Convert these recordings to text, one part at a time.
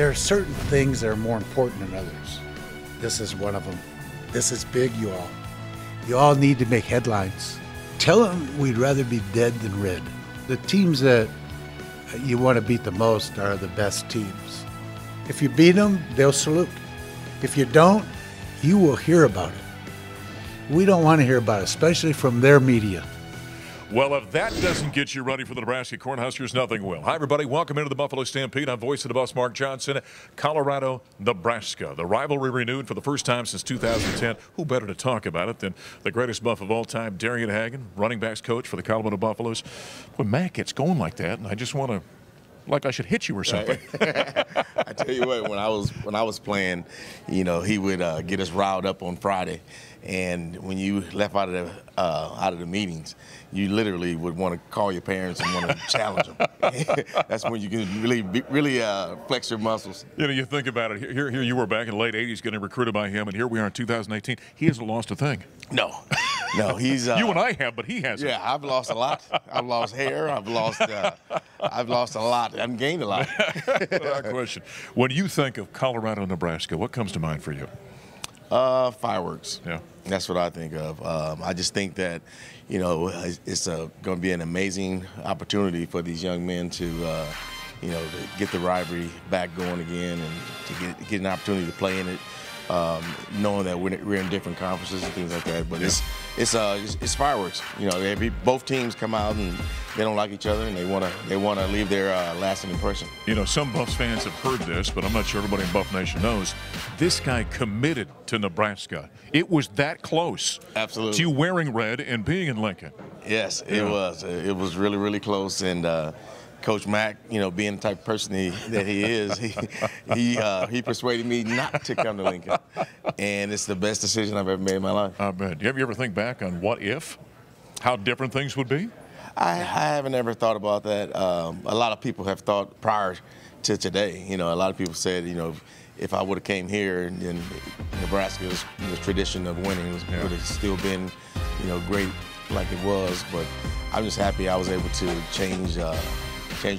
There are certain things that are more important than others. This is one of them. This is big, you all. You all need to make headlines. Tell them we'd rather be dead than red. The teams that you want to beat the most are the best teams. If you beat them, they'll salute. If you don't, you will hear about it. We don't want to hear about it, especially from their media. Well, if that doesn't get you ready for the Nebraska Cornhuskers, nothing will. Hi, everybody. Welcome into the Buffalo Stampede. I'm voice of the Buffs, Mark Johnson. Colorado, Nebraska. The rivalry renewed for the first time since 2010. Who better to talk about it than the greatest Buff of all time, Darian Hagan, running backs coach for the Colorado Buffaloes. When Matt gets going like that, and I just want to, like I should hit you or something. I tell you what, when I was playing, you know, he would get us riled up on Friday, and when you left out of the meetings, you literally would want to call your parents and want to challenge them. That's when you can really flex your muscles. You know, you think about it. Here you were back in the late '80s getting recruited by him, and here we are in 2018. He hasn't lost a thing. No, he's you and I have, but he hasn't. Yeah, I've lost a lot. I've lost hair. I've lost a lot. I've gained a lot. Without question. When you think of Colorado, Nebraska, what comes to mind for you? Fireworks. Yeah. That's what I think of. I just think that, you know, it's going to be an amazing opportunity for these young men to, you know, to get the rivalry back going again and to get an opportunity to play in it, knowing that we're in different conferences and things like that. But yeah. It's fireworks. You know, both teams come out and they don't like each other and they want to leave their lasting impression. You know, some Buffs fans have heard this, but I'm not sure everybody in Buff Nation knows. This guy committed to Nebraska. It was that close. Absolutely. To you wearing red and being in Lincoln. Yes, it was. It was really, really close. And Coach Mack, you know, being the type of person that he is, he persuaded me not to come to Lincoln, and it's the best decision I've ever made in my life. I bet. Do you ever think back on what if, how different things would be? I haven't ever thought about that. A lot of people have thought prior to today. You know, a lot of people said, you know, if I would have came here and Nebraska's tradition of winning would have still been, you know, great like it was. But I'm just happy I was able to change the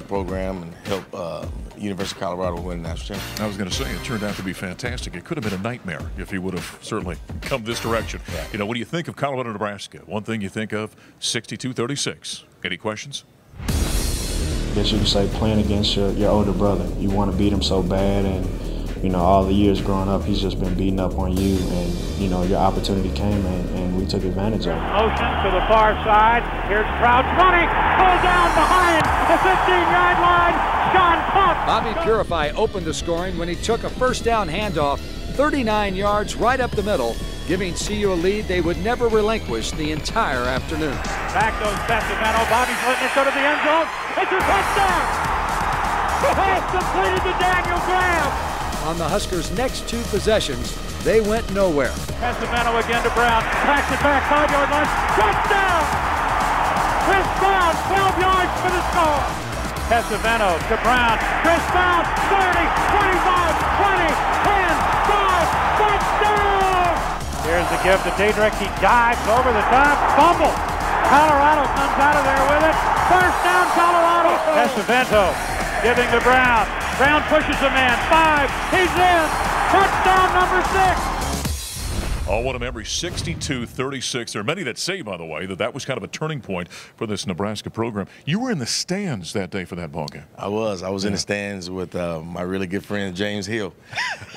program and help University of Colorado win the national championship. I was going to say, it turned out to be fantastic. It could have been a nightmare if he would have certainly come this direction. Yeah. You know, when you think of Colorado, Nebraska, one thing you think of, 62-36. Any questions? I guess you could say playing against your older brother. You want to beat him so bad, and, you know, all the years growing up, he's just been beating up on you, and, you know, your opportunity came, and we took advantage of it. Motion to the far side. Here's Crouch running. Pulled down behind the 15-yard line. John Tufts. Bobby Purify opened the scoring when he took a first down handoff, 39 yards right up the middle, giving CU a lead they would never relinquish the entire afternoon. Back goes Pesavento. Bobby's letting it go to the end zone. It's a touchdown. The pass completed to Daniel Graham. On the Huskers' next two possessions, they went nowhere. Pesavento again to Brown. Packs it back, 5-yard line. Touchdown! Chris Brown, 12 yards for the score. Pesavento to Brown. Chris Brown, 30, 25, 20, 10, 5, touchdown! Here's the give to Diedrich. He dives over the top. Fumble. Colorado comes out of there with it. First down, Colorado. Pesavento giving to Brown. Brown pushes a man. 5. He's in. Touchdown number 6. Oh, what a memory. 62-36. There are many that say, by the way, that was kind of a turning point for this Nebraska program. You were in the stands that day for that ballgame. I was in the stands with my really good friend James Hill,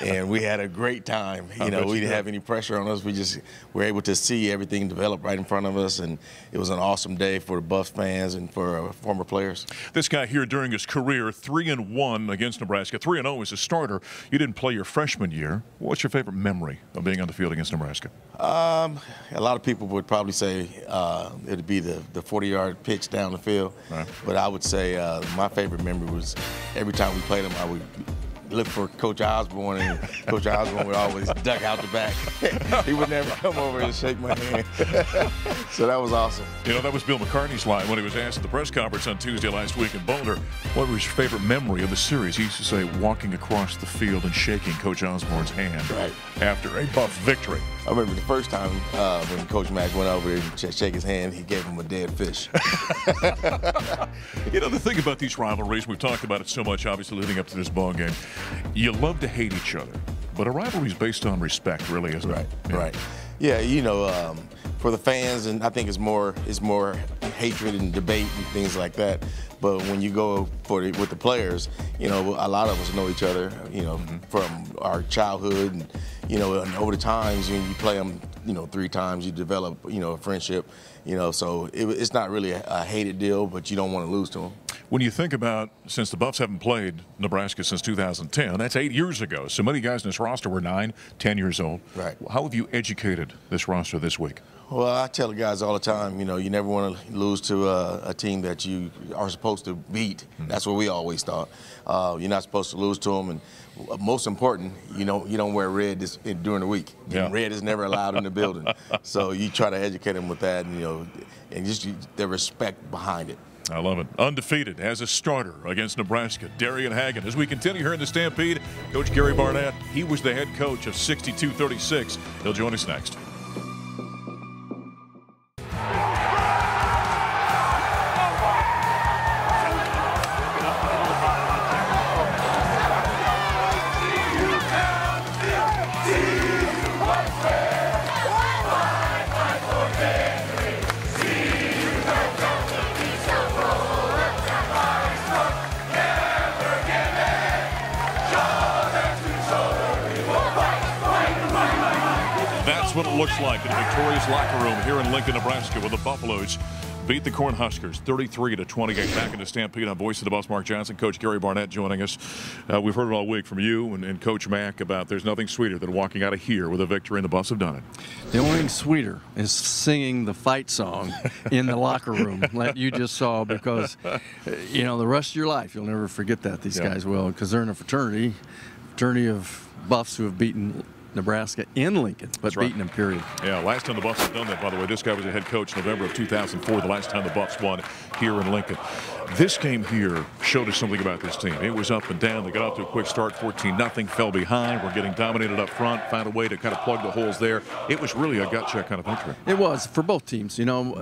and we had a great time. You know, we didn't have any pressure on us. We just were able to see everything develop right in front of us, and it was an awesome day for the Buffs fans and for former players. This guy here during his career, 3-1 against Nebraska, 3-0 as a starter. You didn't play your freshman year. What's your favorite memory of being on the field against Nebraska? A lot of people would probably say it'd be the 40-yard pitch down the field. Right. But I would say my favorite memory was every time we played them, I would look for Coach Osborne, and Coach Osborne would always duck out the back. He would never come over and shake my hand. So that was awesome. You know, that was Bill McCartney's line when he was asked at the press conference on Tuesday last week in Boulder, what was your favorite memory of the series? He used to say walking across the field and shaking Coach Osborne's hand after a Buff victory. I remember the first time when Coach Mack went over and shake his hand, he gave him a dead fish. You know, the thing about these rivalries, we've talked about it so much, obviously, leading up to this ball game. You love to hate each other, but a rivalry is based on respect, really, isn't it? Right. Yeah, you know, for the fans, and I think it's more hatred and debate and things like that. But when you go with the players, you know, a lot of us know each other, you know, from our childhood, and you know, and over the times when you play them, you know, 3 times, you develop, you know, a friendship, you know. So it's not really a hated deal, but you don't want to lose to them. When you think about, since the Buffs haven't played Nebraska since 2010, that's 8 years ago. So many guys in this roster were 9, 10 years old. Right. How have you educated this roster this week? Well, I tell the guys all the time, you know, you never want to lose to a team that you are supposed to beat. That's what we always thought. You're not supposed to lose to them, and most important, you don't wear red during the week. Yeah. Red is never allowed in the building. So you try to educate them with that, and, you know, and just the respect behind it. I love it. Undefeated as a starter against Nebraska, Darian Hagan. As we continue here in the Stampede, Coach Gary Barnett, he was the head coach of 62-36. He'll join us next. What it looks like in a victorious locker room here in Lincoln, Nebraska, where the Buffaloes beat the Cornhuskers 33-28. Back in the Stampede on Voice of the Buffs, Mark Johnson, Coach Gary Barnett joining us. We've heard it all week from you and Coach Mack about there's nothing sweeter than walking out of here with a victory, and the Buffs have done it. The only thing sweeter is singing the fight song in the locker room that you just saw, because, you know, the rest of your life you'll never forget that. These guys will, because they're in a fraternity of Buffs who have beaten Nebraska in Lincoln, but beaten them, period. Yeah, last time the Buffs have done that, by the way, this guy was a head coach November of 2004, the last time the Buffs won here in Lincoln. This game here showed us something about this team. It was up and down. They got off to a quick start, 14-0, fell behind. We're getting dominated up front, found a way to kind of plug the holes there. It was really a gut check kind of victory. It was for both teams. You know,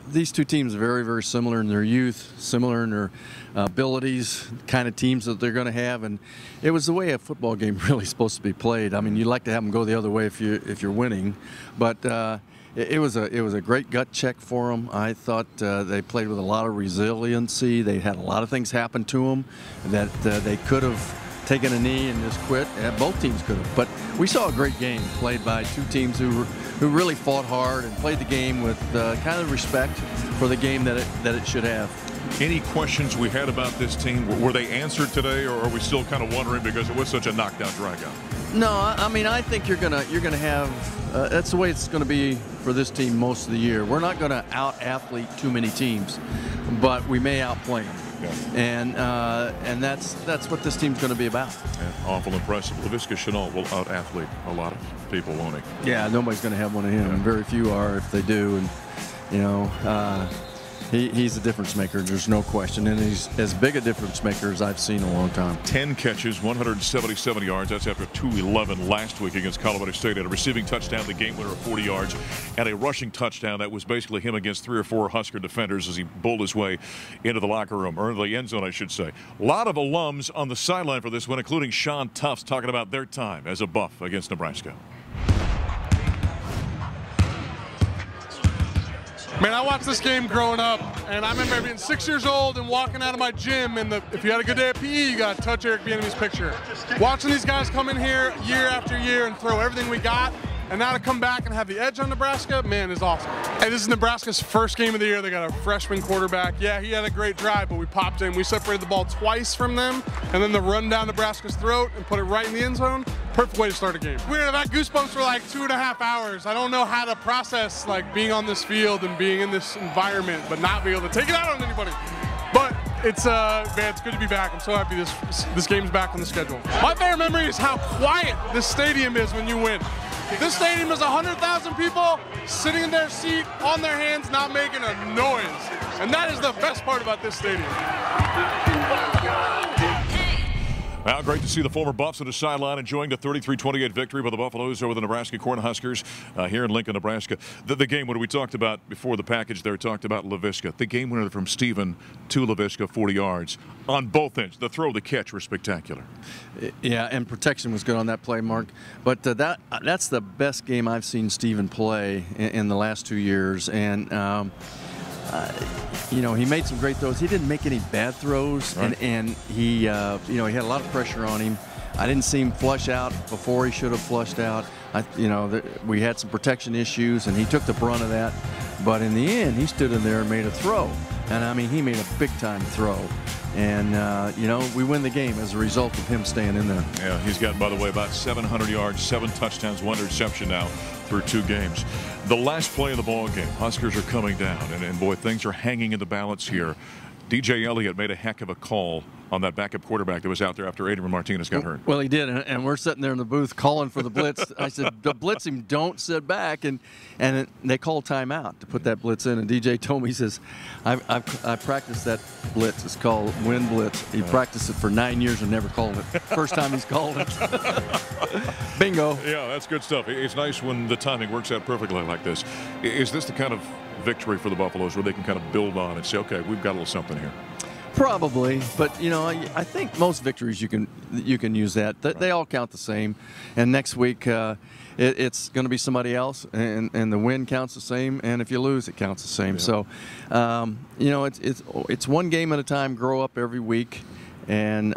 these two teams are very, very similar in their youth, similar in their abilities, kind of teams that they're going to have, and it was the way a football game really is supposed to be played. I mean, you like to have them go the other way if you're winning, but it was a great gut check for them. I thought they played with a lot of resiliency. They had a lot of things happen to them that they could have taken a knee and just quit. Both teams could have, but we saw a great game played by two teams who really fought hard and played the game with kind of respect for the game that it should have. Any questions we had about this team, were they answered today, or are we still kind of wondering because it was such a knockdown drag-out? No, I mean, I think you're gonna have that's the way it's going to be for this team most of the year. We're not going to out-athlete too many teams, but we may outplay them. Yeah. And that's what this team's going to be about. Yeah, awful impressive. LaVisca Chenault will out-athlete a lot of people, won't he? Yeah, nobody's going to have one of him. Yeah. Very few are if they do, and you know. He's a difference maker, there's no question, and he's as big a difference maker as I've seen in a long time. 10 catches, 177 yards. That's after 211 last week against Colorado State. Had a receiving touchdown, the game winner of 40 yards, and a rushing touchdown that was basically him against 3 or 4 Husker defenders as he bowled his way into the locker room, or into the end zone, I should say. A lot of alums on the sideline for this one, including Sean Tufts, talking about their time as a Buff against Nebraska. Man, I watched this game growing up, and I remember being 6 years old and walking out of my gym, and if you had a good day at PE, you got to touch Eric Bieniemy's picture. Watching these guys come in here year after year and throw everything we got, and now to come back and have the edge on Nebraska, man, is awesome. Hey, this is Nebraska's first game of the year. They got a freshman quarterback. Yeah, he had a great drive, but we popped in. We separated the ball twice from them, and then the run down Nebraska's throat and put it right in the end zone. Perfect way to start a game. Weird, I've had goosebumps for like 2.5 hours. I don't know how to process like being on this field and being in this environment, but not be able to take it out on anybody. But it's man, it's good to be back. I'm so happy this game's back on the schedule. My favorite memory is how quiet this stadium is when you win. This stadium is 100,000 people sitting in their seat, on their hands, not making a noise. And that is the best part about this stadium. Well, great to see the former Buffs on the sideline enjoying the 33-28 victory by the Buffaloes over the Nebraska Cornhuskers here in Lincoln, Nebraska. The game winner we talked about before the package there, talked about Laviska. The game winner from Stephen to Laviska, 40 yards on both ends. The throw, the catch were spectacular. Yeah, and protection was good on that play, Mark. But that's the best game I've seen Stephen play in the last 2 years. And you know, he made some great throws. He didn't make any bad throws, right. and he, you know, he had a lot of pressure on him. I didn't see him flush out before he should have flushed out. You know, we had some protection issues, and he took the brunt of that. But in the end, he stood in there and made a throw. And, I mean, he made a big-time throw. And, you know, we win the game as a result of him staying in there. Yeah, he's got, by the way, about 700 yards, 7 touchdowns, 1 interception now through 2 games. The last play of the ball game, Huskers are coming down, and boy, things are hanging in the balance here. DJ Elliott made a heck of a call on that backup quarterback that was out there after Adrian Martinez got hurt. Well, he did, and we're sitting there in the booth calling for the blitz. I said, blitz him, don't sit back, and they called timeout to put that blitz in. And DJ told me, he says, I practiced that blitz. It's called wind blitz. He practiced it for 9 years and never called it. First time he's called it. Bingo. Yeah, that's good stuff. It's nice when the timing works out perfectly like this. Is this the kind of victory for the Buffaloes where they can kind of build on and say, okay, we've got a little something here? Probably, but you know, I think most victories you can use that. They all count the same. And next week it's going to be somebody else, and the win counts the same. And if you lose, it counts the same. Yeah. So, you know, it's one game at a time. Grow up every week, and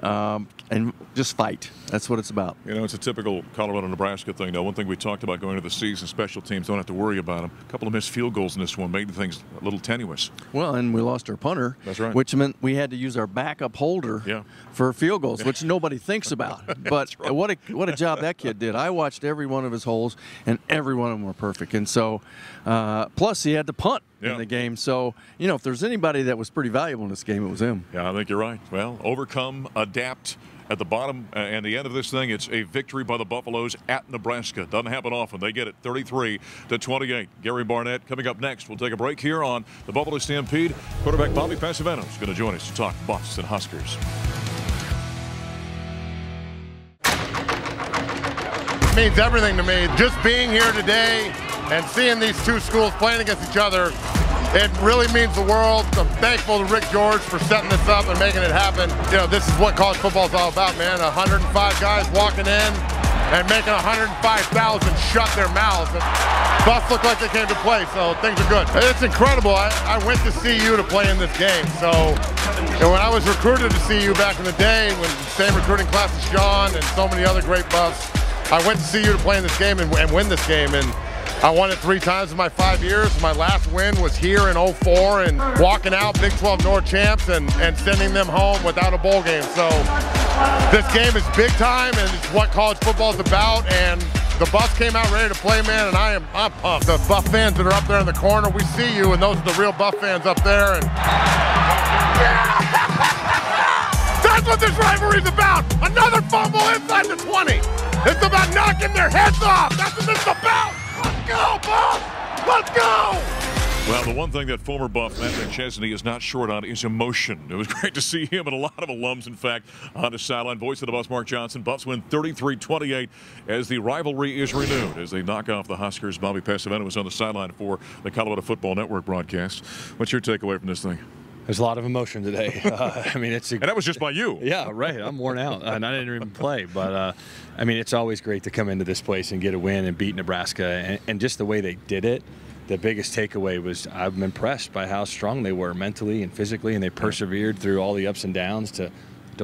just fight. That's what it's about. You know, it's a typical Colorado-Nebraska thing. Now, one thing we talked about going into the season, special teams don't have to worry about them. A couple of missed field goals in this one made things a little tenuous. Well, and we lost our punter. That's right. Which meant we had to use our backup holder for field goals, which nobody thinks about. But right. what a job that kid did. I watched every one of his holes, and every one of them were perfect. And so, plus he had to punt in the game. So, you know, if there's anybody that was pretty valuable in this game, it was him. Yeah, I think you're right. Well, overcome, adapt. At the bottom and the end of this thing, it's a victory by the Buffaloes at Nebraska. Doesn't happen often. They get it 33-28. Gary Barnett coming up next. We'll take a break here on the Buffalo Stampede. Quarterback Bobby Pesavento is going to join us to talk Buffs and Huskers. It means everything to me. Just being here today and seeing these two schools playing against each other, it really means the world. I'm thankful to Rick George for setting this up and making it happen. You know, this is what college football is all about, man. 105 guys walking in and making 105,000 shut their mouths. Buffs look like they came to play, so things are good. It's incredible. I went to CU to play in this game. So, you know, when I was recruited to CU back in the day, when the same recruiting class as Sean and so many other great Buffs, I went to CU to play in this game and win this game. And I won it 3 times in my 5 years. My last win was here in 04 and walking out Big 12 North champs and sending them home without a bowl game. So this game is big time, and it's what college football is about. And the Buffs came out ready to play, man, and I'm pumped. The Buff fans that are up there in the corner, we see you, and those are the real Buff fans up there. And that's what this rivalry is about. Another fumble inside the 20. It's about knocking their heads off. That's what this is about. Let's go, Buff! Let's go! Well, the one thing that former Buff Matt McChesney is not short on is emotion. It was great to see him and a lot of alums, in fact, on the sideline. Voice of the Buffs, Mark Johnson. Buffs win 33-28 as the rivalry is renewed as they knock off the Huskers. Bobby Pesavento was on the sideline for the Colorado Football Network broadcast. What's your takeaway from this thing? There's a lot of emotion today. I mean, and that was just by you. Yeah, right. I'm worn out, and I didn't even play. But I mean, it's always great to come into this place and get a win and beat Nebraska, and just the way they did it. The biggest takeaway was I'm impressed by how strong they were mentally and physically, and they persevered through all the ups and downs to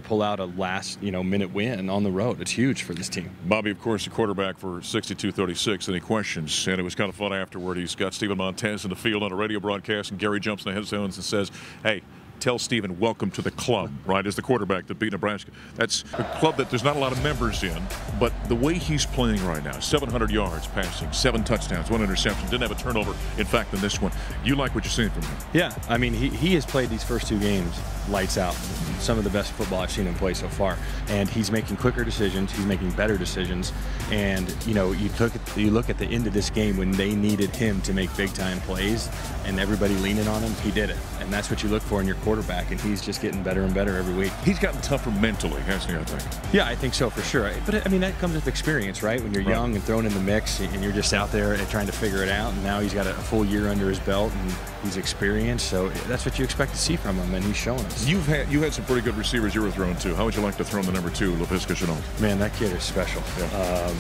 pull out a last minute win on the road. It's huge for this team. Bobby, of course, the quarterback for 62-36. Any questions? And it was kind of fun afterward. He's got Steven Montez in the field on a radio broadcast, and Gary jumps in the headphones and says, hey, tell Steven welcome to the club, right, as the quarterback that beat Nebraska. That's a club that there's not a lot of members in, but the way he's playing right now, 700 yards passing, 7 touchdowns, 1 interception, didn't have a turnover, in fact, in this one. You like what you're seeing from him? Yeah, I mean, he has played these first 2 games lights out. Some of the best football I've seen him play so far. And he's making quicker decisions, he's making better decisions, and you look at the end of this game when they needed him to make big-time plays and everybody leaning on him, he did it. And that's what you look for in your quarterback, and he's just getting better and better every week. He's gotten tougher mentally, hasn't he, I think? Yeah, I think so for sure. But, I mean, that comes with experience, right? When you're young and thrown in the mix and you're just out there and trying to figure it out, and now he's got a full year under his belt and he's experienced, so that's what you expect to see from him, and he's showing us. You had some pretty good receivers you were throwing to. How would you like to throw in the number 2, Laviska Chenault? Man, that kid is special. Yeah.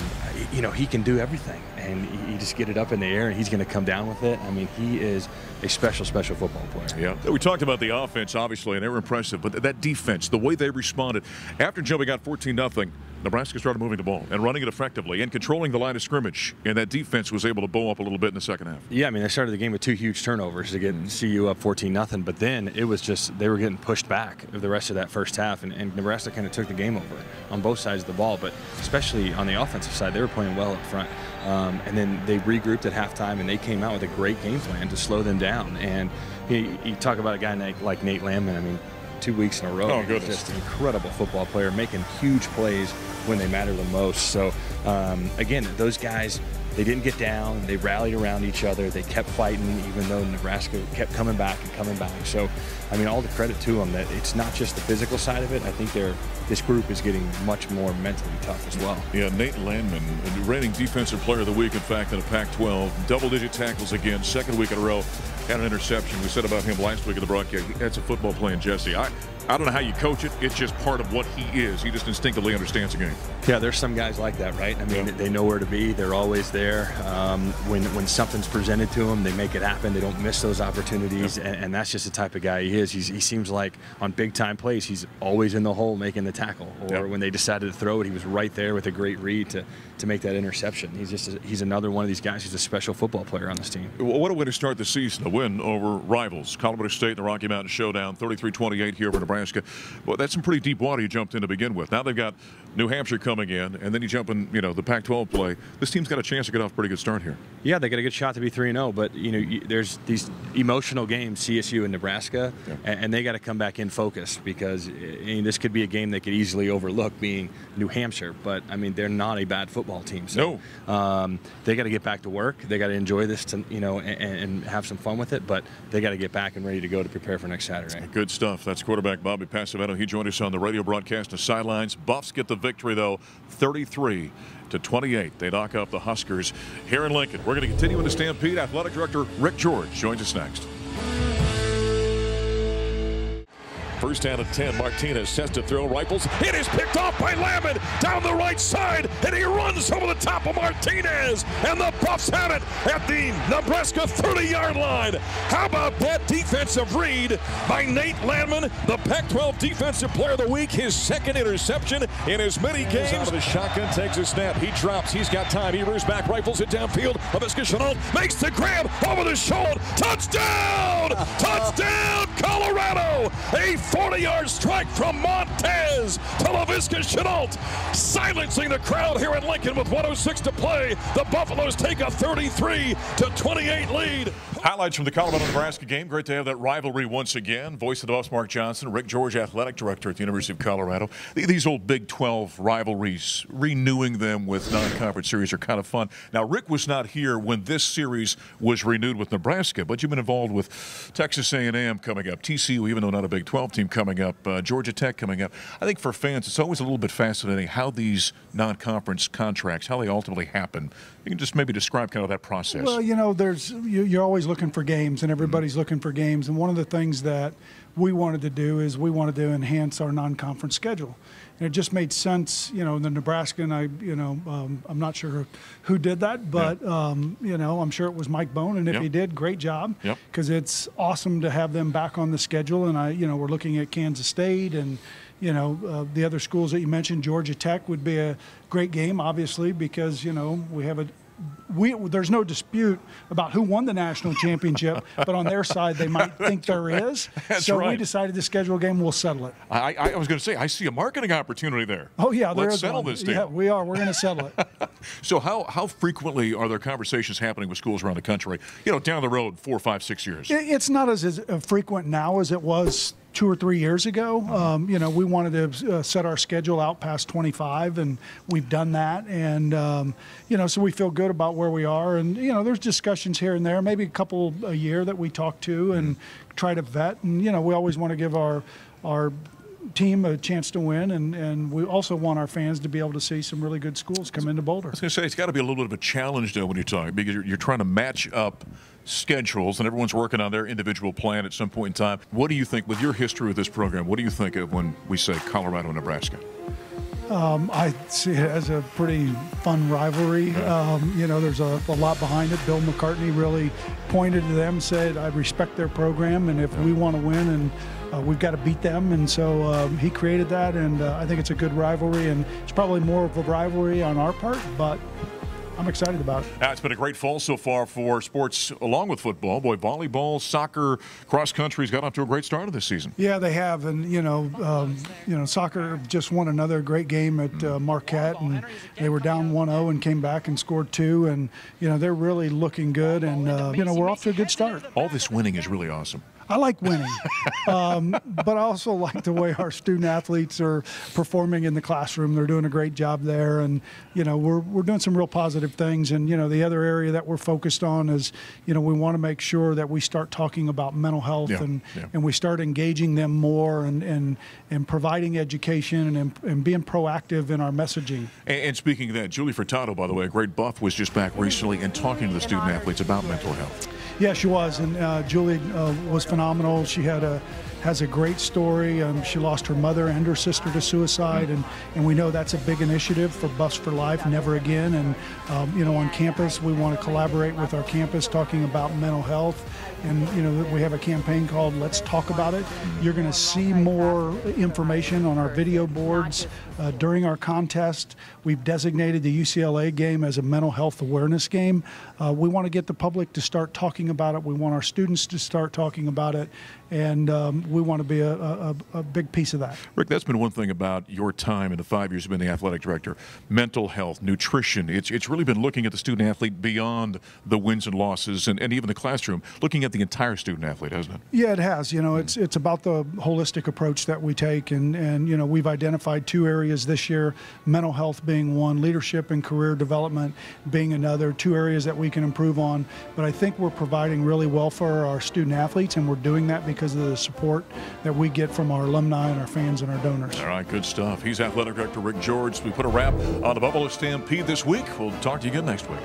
You know, he can do everything, and you just get it up in the air, and he's going to come down with it. I mean, he is a special football player. Yeah. We talked about the offense, obviously, and they were impressive, but that defense, the way they responded, after jumping out 14-0, Nebraska started moving the ball and running it effectively and controlling the line of scrimmage, and that defense was able to bow up a little bit in the second half. Yeah, I mean, they started the game with 2 huge turnovers to get CU up 14-0, but then it was just they were getting pushed back the rest of that first half, and Nebraska kind of took the game over on both sides of the ball, but especially on the offensive side, they were playing well up front. And then they regrouped at halftime, and they came out with a great game plan to slow them down. And you talk about a guy like Nate Landman, I mean, 2 weeks in a row. Oh, goodness. Just an incredible football player, making huge plays when they matter the most. So, again, those guys, they didn't get down. They rallied around each other. They kept fighting, even though Nebraska kept coming back and coming back. So, I mean, all the credit to them that it's not just the physical side of it. I think this group is getting much more mentally tough as well. Yeah, Nate Landman, reigning Defensive Player of the Week, in fact, in a Pac-12. Double-digit tackles again, second week in a row. Had an interception. We said about him last week in the broadcast. That's a football playing Jesse. I don't know how you coach it. It's just part of what he is. He just instinctively understands the game. Yeah, there's some guys like that, right? I mean, they know where to be. They're always there. When something's presented to them, they make it happen. They don't miss those opportunities, and that's just the type of guy he is. He seems like on big-time plays, he's always in the hole making the tackle. Or when they decided to throw it, he was right there with a great read to make that interception. He's another one of these guys. He's a special football player on this team. Well, what a way to start the season, a win over rivals. Colorado State in the Rocky Mountain Showdown, 33-28 here over Nebraska. Well, that's some pretty deep water you jumped in to begin with. Now they've got New Hampshire coming in, and then you jump in, the Pac-12 play. This team's got a chance to get off a pretty good start here. Yeah, they got a good shot to be 3-0, but there's these emotional games, CSU and Nebraska, and they got to come back in focused because this could be a game they could easily overlook, being New Hampshire. But I mean, they're not a bad football team. So, they got to get back to work. They got to enjoy this, and have some fun with it. But they got to get back and ready to go to prepare for next Saturday. Good stuff. That's quarterback Bobby Pesavento. He joined us on the radio broadcast of Sidelines. Buffs get the victory, though, 33-28. They knock off the Huskers here in Lincoln. We're going to continue in the Stampede. Athletic Director Rick George joins us next. First down and 10. Martinez sets to throw. Rifles. It is picked off by Lamond down the right side, and he runs over the top of Martinez. And the Buffs have it at the Nebraska 30-yard line. How about that defensive read by Nate Landman, the Pac-12 Defensive Player of the Week, his second interception in as many games. Out of the shotgun, takes a snap. He drops. He's got time. He rears back, rifles it downfield. Laviska Chenault makes the grab over the shoulder. Touchdown! Touchdown, Colorado! A 40-yard strike from Montez to Laviska Chenault, silencing the crowd here in Lincoln with 1:06 to play. The Buffaloes take a 33-28 lead. Highlights from the Colorado-Nebraska game. Great to have that rivalry once again. Voice of the Buffs, Mark Johnson. Rick George, athletic director at the University of Colorado. These old Big 12 rivalries, renewing them with non-conference series are kind of fun. Now, Rick was not here when this series was renewed with Nebraska, but you've been involved with Texas A&M coming up, TCU, even though not a Big 12 team, coming up, Georgia Tech coming up. I think for fans, it's always a little bit fascinating how these non-conference contracts, how they ultimately happen. You can just maybe describe kind of that process. Well, you're always looking for games, and everybody's looking for games. And one of the things that we wanted to do is we wanted to enhance our non-conference schedule. And it just made sense, the Nebraska, and I'm not sure who did that, but, I'm sure it was Mike Bone. And if he did, great job, because it's awesome to have them back on the schedule. And we're looking at Kansas State and, the other schools that you mentioned. Georgia Tech would be a great game, obviously, because, we have there's no dispute about who won the national championship, but on their side, they might think there is. So we decided to schedule a game. We'll settle it. I was going to say, I see a marketing opportunity there. Oh, yeah. Let's settle this deal. Yeah, we are. We're going to settle it. So how frequently are there conversations happening with schools around the country, down the road 4, 5, 6 years? It's not as frequent now as it was 2 or 3 years ago. You know, we wanted to set our schedule out past 25, and we've done that. And, you know, so we feel good about where we are. And, you know, there's discussions here and there, maybe a couple a year that we talk to and try to vet. And, you know, we always want to give our team a chance to win, and we also want our fans to be able to see some really good schools come into Boulder. I was going to say, it's got to be a little bit of a challenge, though, when you're talking, because you're trying to match up schedules, and everyone's working on their individual plan at some point in time. What do you think, with your history with this program, what do you think of when we say Colorado and Nebraska? I see it as a pretty fun rivalry. You know, there's a lot behind it. Bill McCartney really pointed to them, said, I respect their program, and if we want to win, and we've got to beat them. And so he created that, and I think it's a good rivalry, and it's probably more of a rivalry on our part, but I'm excited about it. It's been a great fall so far for sports along with football. Boy, volleyball, soccer, cross country's got off to a great start of this season. Yeah, they have, and you know, soccer just won another great game at Marquette, and they were down 1-0 and came back and scored 2, and you know they're really looking good, and you know we're off to a good start. All this winning is really awesome. I like winning, but I also like the way our student athletes are performing in the classroom. They're doing a great job there, and you know we're doing some real positive things. And you know the other area that we're focused on is we want to make sure that we start talking about mental health and we start engaging them more and providing education and being proactive in our messaging. And speaking of that, Julie Furtado, by the way, a great Buff, was just back recently and talking to the student athletes about mental health. Yeah, she was, and Julie was phenomenal. She has a great story. She lost her mother and her sister to suicide, and we know that's a big initiative for Buffs for Life, Never Again. And on campus, we want to collaborate with our campus, talking about mental health. And we have a campaign called Let's Talk About It. You're going to see more information on our video boards during our contest. We've designated the UCLA game as a mental health awareness game. We want to get the public to start talking about it. We want our students to start talking about it, and we want to be a big piece of that. Rick, that's been one thing about your time in the 5 years you've been the athletic director. Mental health, nutrition. It's really been looking at the student athlete beyond the wins and losses and even the classroom, looking at the entire student athlete, hasn't it? Yeah, it has. It's about the holistic approach that we take, and we've identified 2 areas this year, mental health being one, leadership and career development being another, 2 areas that we can improve on. But I think we're providing really well for our student athletes, and we're doing that because of the support that we get from our alumni and our fans and our donors. All right, good stuff. He's athletic director Rick George. We put a wrap on the Buffalo Stampede this week. We'll talk to you again next week.